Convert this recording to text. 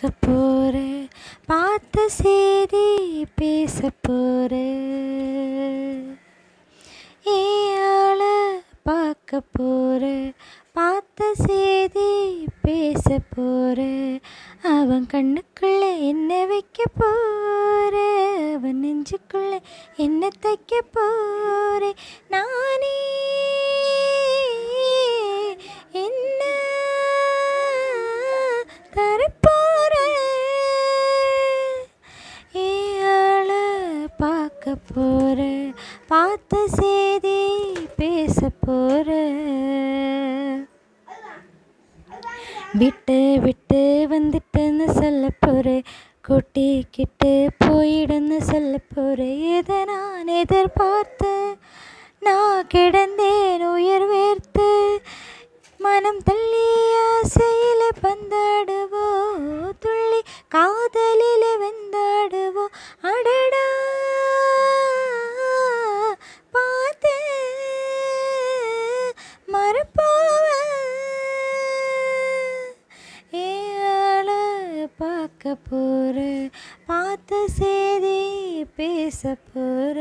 பார்க்க போற, பார்த்த செய்தி பேச போற, ஏழ பார்க்க போற, பார்த்த செய்தி பேச போற, அவன் கண்ணுக்குள்ள என்ன வைக்க போற, அவன் நெஞ்சுக்குள்ள என்ன தைக்க போற, நானே என்ன தரப்போற, ஏழ பார்க்க போற, பார்த்த செய்தி பேச போற, விட்டு விட்டு வந்துட்டுன்னு சொல்ல போற, கூட்டிக்கிட்டு போயிடுன்னு சொல்ல போற, எதை நான் எதிர்பார்த்து நான் கிடந்தேன் உயிர் வேர்த்து, மனம் தள்ளி ஆசையில பந்தாடுவோ, துள்ளி காதலில வெந்தாடுவோ, அடடா பார்த்து மறப்போவ, ஏழ பார்க்க போற, பார்த்த செய்தி பேச போற.